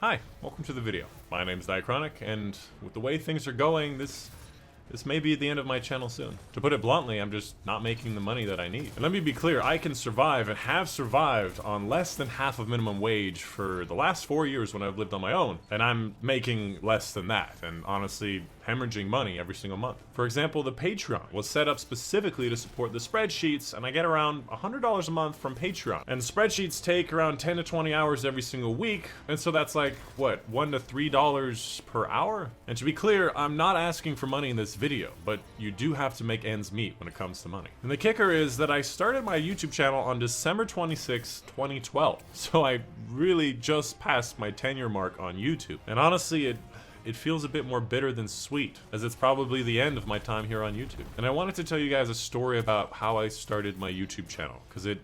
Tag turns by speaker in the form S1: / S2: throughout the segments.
S1: Hi, welcome to the video. My name's Dychronic, and with the way things are going, this may be the end of my channel soon. To put it bluntly, I'm just not making the money that I need. And let me be clear, I can survive and have survived on less than half of minimum wage for the last 4 years when I've lived on my own. And I'm making less than that, and honestly, hemorrhaging money every single month. For example, the Patreon was set up specifically to support the spreadsheets, and I get around $100 a month from Patreon. And spreadsheets take around 10 to 20 hours every single week, and so that's like, what, $1 to $3 per hour? And to be clear, I'm not asking for money in this video, but you do have to make ends meet when it comes to money. And the kicker is that I started my YouTube channel on December 26, 2012, so I really just passed my 10-year mark on YouTube. And honestly, it feels a bit more bitter than sweet, as it's probably the end of my time here on YouTube. And I wanted to tell you guys a story about how I started my YouTube channel, because it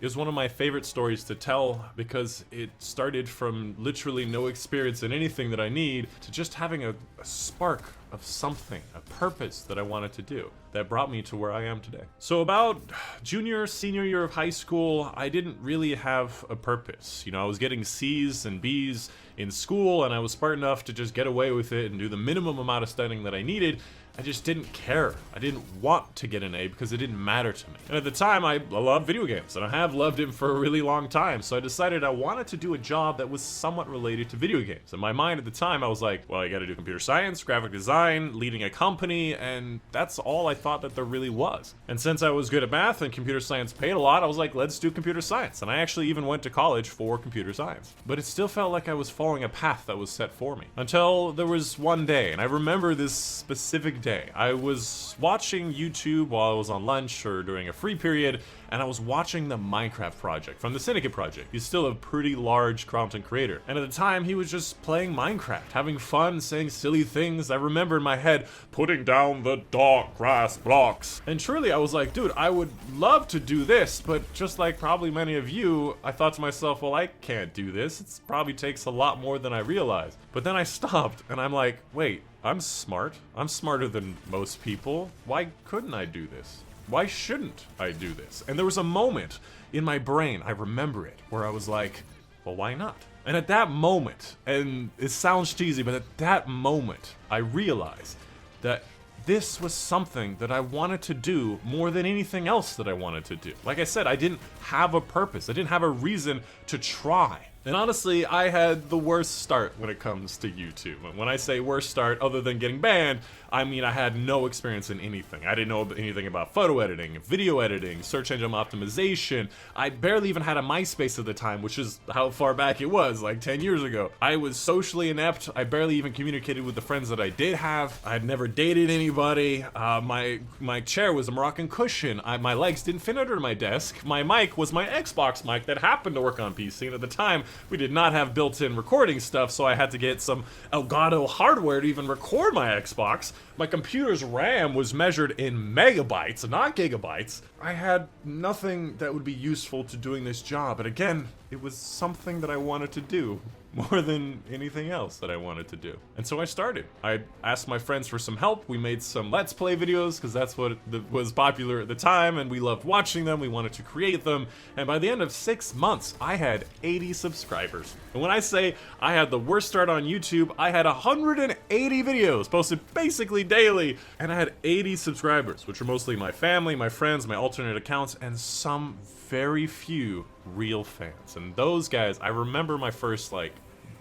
S1: is one of my favorite stories to tell, because it started from literally no experience in anything that I need to just having a spark of something, a purpose that I wanted to do that brought me to where I am today. So about junior, senior year of high school, I didn't really have a purpose. You know, I was getting C's and B's in school, and I was smart enough to just get away with it and do the minimum amount of studying that I needed. I just didn't care. I didn't want to get an A because it didn't matter to me. And at the time, I loved video games, and I have loved them for a really long time, so I decided I wanted to do a job that was somewhat related to video games. In my mind at the time, I was like, well, I gotta do computer science, graphic design, leading a company, and that's all I thought that there really was. And since I was good at math and computer science paid a lot, I was like, let's do computer science. And I actually even went to college for computer science. But it still felt like I was following a path that was set for me. Until there was one day, and I remember this specific day. I was watching YouTube while I was on lunch or during a free period, and I was watching the Minecraft project from the Syndicate project. He's still a pretty large content creator. And at the time, he was just playing Minecraft, having fun, saying silly things. I remember in my head, putting down the dark grass blocks. And truly, I was like, dude, I would love to do this, but just like probably many of you, I thought to myself, well, I can't do this. It probably takes a lot more than I realized. But then I stopped, and I'm like, wait, I'm smart. I'm smarter than most people. Why couldn't I do this? Why shouldn't I do this? And there was a moment in my brain, I remember it, where I was like, well, why not? And at that moment, and it sounds cheesy, but at that moment, I realized that this was something that I wanted to do more than anything else that I wanted to do. Like I said, I didn't have a purpose. I didn't have a reason to try. And honestly, I had the worst start when it comes to YouTube. And when I say worst start, other than getting banned, I mean I had no experience in anything. I didn't know anything about photo editing, video editing, search engine optimization. I barely even had a MySpace at the time, which is how far back it was, like 10 years ago. I was socially inept. I barely even communicated with the friends that I did have. I had never dated anybody. My chair was a Moroccan cushion. My legs didn't fit under my desk. My mic was my Xbox mic that happened to work on PC, and at the time, we did not have built-in recording stuff, so I had to get some Elgato hardware to even record my Xbox. My computer's RAM was measured in megabytes, not gigabytes. I had nothing that would be useful to doing this job, and again, it was something that I wanted to do more than anything else that I wanted to do. And so I started. I asked my friends for some help. We made some Let's Play videos, because that's what was popular at the time, and we loved watching them. We wanted to create them. And by the end of 6 months, I had 80 subscribers. And when I say I had the worst start on YouTube, I had 180 videos posted basically daily, and I had 80 subscribers, which were mostly my family, my friends, my alternate accounts, and some very few real fans. And those guys, I remember my first, like,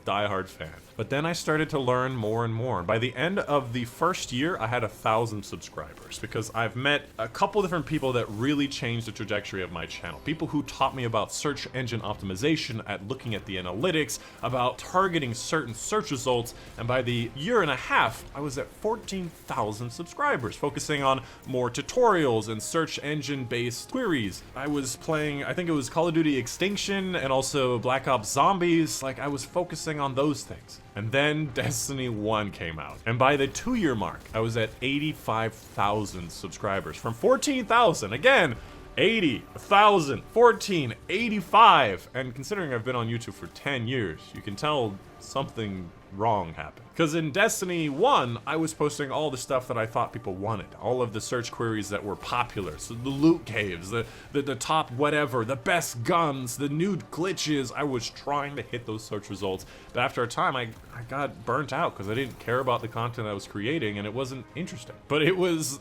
S1: diehard fan. But then I started to learn more and more. By the end of the first year, I had 1,000 subscribers, because I've met a couple different people that really changed the trajectory of my channel. People who taught me about search engine optimization, at looking at the analytics, about targeting certain search results, and by the year and a half, I was at 14,000 subscribers, focusing on more tutorials and search engine-based queries. I was playing, I think it was Call of Duty Extinction and also Black Ops Zombies. Like, I was focusing on those things. And then Destiny 1 came out. And by the 2-year mark, I was at 85,000 subscribers. From 14,000, again, 80, 1,000, 14, 85. And considering I've been on YouTube for 10 years, you can tell something wrong happened. Because in Destiny 1, I was posting all the stuff that I thought people wanted. All of the search queries that were popular. So the loot caves, the top whatever, the best guns, the new glitches. I was trying to hit those search results. But after a time, I got burnt out because I didn't care about the content I was creating and it wasn't interesting. But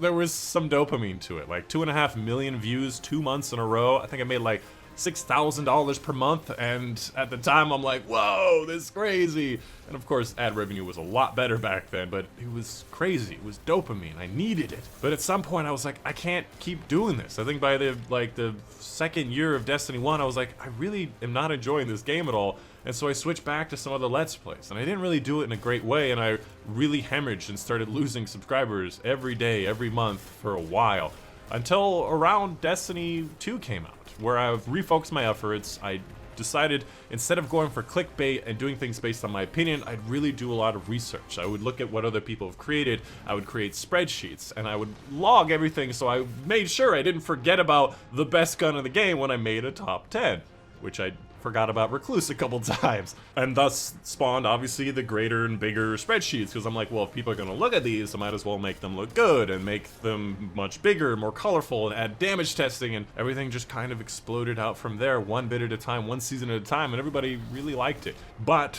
S1: there was some dopamine to it. Like 2.5 million views 2 months in a row. I think I made like $6,000 per month, and at the time I'm like, whoa, this is crazy. And of course ad revenue was a lot better back then, but it was crazy. It was dopamine. I needed it. But at some point I was like, I can't keep doing this. I think by the second year of Destiny 1, I was like, I really am not enjoying this game at all. And so I switched back to some other Let's Plays, and I didn't really do it in a great way, and I really hemorrhaged and started losing subscribers every day, every month for a while, until around Destiny 2 came out, where I've refocused my efforts. I decided, instead of going for clickbait and doing things based on my opinion, I'd really do a lot of research. I would look at what other people have created, I would create spreadsheets, and I would log everything so I made sure I didn't forget about the best gun in the game when I made a top 10, which I forgot about Recluse a couple times, and thus spawned obviously the greater and bigger spreadsheets, because I'm like, well, if people are gonna look at these, I might as well make them look good and make them much bigger, more colorful, and add damage testing, and everything just kind of exploded out from there, one bit at a time, one season at a time, and everybody really liked it. But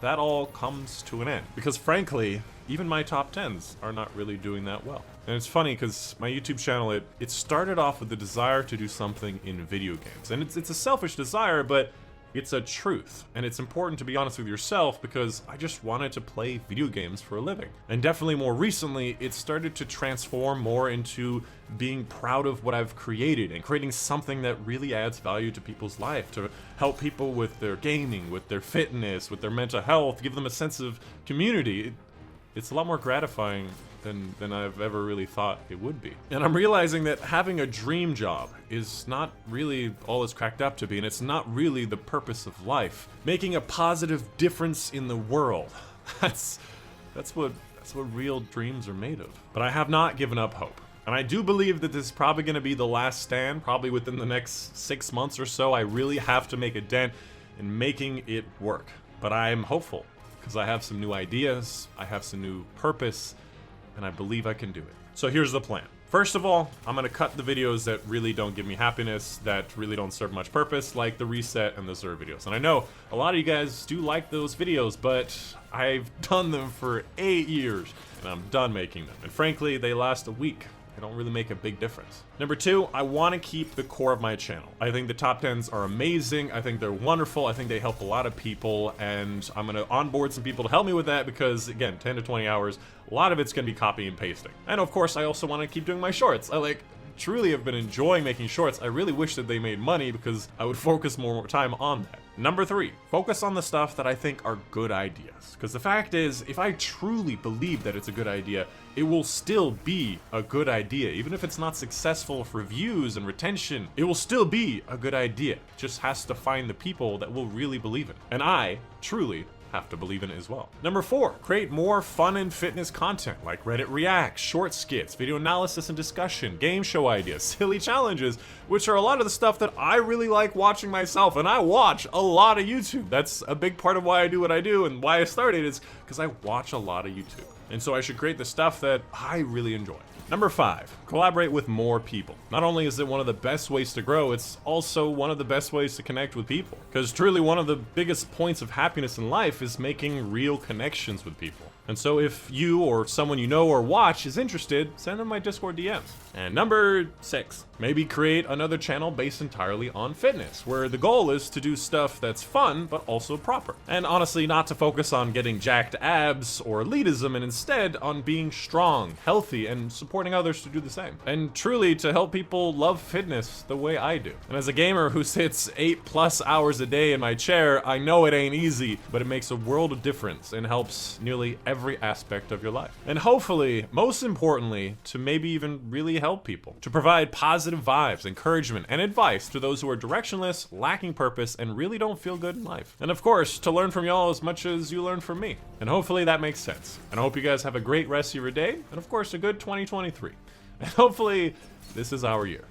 S1: that all comes to an end, because frankly, even my top 10s are not really doing that well. And it's funny because my YouTube channel, it started off with the desire to do something in video games. And it's a selfish desire, but it's a truth. And it's important to be honest with yourself, because I just wanted to play video games for a living. And definitely more recently, it started to transform more into being proud of what I've created and creating something that really adds value to people's life, to help people with their gaming, with their fitness, with their mental health, give them a sense of community. It's a lot more gratifying than I've ever really thought it would be. And I'm realizing that having a dream job is not really all it's cracked up to be, and it's not really the purpose of life. Making a positive difference in the world. That's what real dreams are made of. But I have not given up hope. And I do believe that this is probably going to be the last stand, probably within the next 6 months or so. I really have to make a dent in making it work. But I'm hopeful, because I have some new ideas, I have some new purpose, and I believe I can do it. So here's the plan. First of all, I'm gonna cut the videos that really don't give me happiness, that really don't serve much purpose, like the reset and the Zer videos. And I know a lot of you guys do like those videos, but I've done them for 8 years, and I'm done making them. And frankly, they last a week. They don't really make a big difference. Number 2, I want to keep the core of my channel. I think the top 10s are amazing. I think they're wonderful. I think they help a lot of people, and I'm going to onboard some people to help me with that because, again, 10 to 20 hours, a lot of it's going to be copy and pasting. And of course, I also want to keep doing my shorts. I truly have been enjoying making shorts. I really wish that they made money because I would focus more time on that. Number 3, focus on the stuff that I think are good ideas. Because the fact is, if I truly believe that it's a good idea, it will still be a good idea. Even if it's not successful for views and retention, it will still be a good idea. It just has to find the people that will really believe it. And I truly have to believe in it as well. Number 4, create more fun and fitness content like Reddit Reacts, short skits, video analysis and discussion, game show ideas, silly challenges, which are a lot of the stuff that I really like watching myself, and I watch a lot of YouTube. That's a big part of why I do what I do and why I started is because I watch a lot of YouTube. And so I should create the stuff that I really enjoy. Number 5, collaborate with more people. Not only is it one of the best ways to grow, it's also one of the best ways to connect with people. Because truly one of the biggest points of happiness in life is making real connections with people. And so if you or someone you know or watch is interested, send them my Discord DMs. And number 6, maybe create another channel based entirely on fitness, where the goal is to do stuff that's fun, but also proper. And honestly, not to focus on getting jacked abs or elitism, and instead on being strong, healthy, and supporting others to do the same. And truly to help people love fitness the way I do. And as a gamer who sits 8+ hours a day in my chair, I know it ain't easy, but it makes a world of difference and helps nearly every aspect of your life. And hopefully, most importantly, to maybe even really help people. To provide positive vibes, encouragement, and advice to those who are directionless, lacking purpose, and really don't feel good in life. And of course, to learn from y'all as much as you learn from me. And hopefully that makes sense. And I hope you guys have a great rest of your day, and of course, a good 2023. And hopefully, this is our year.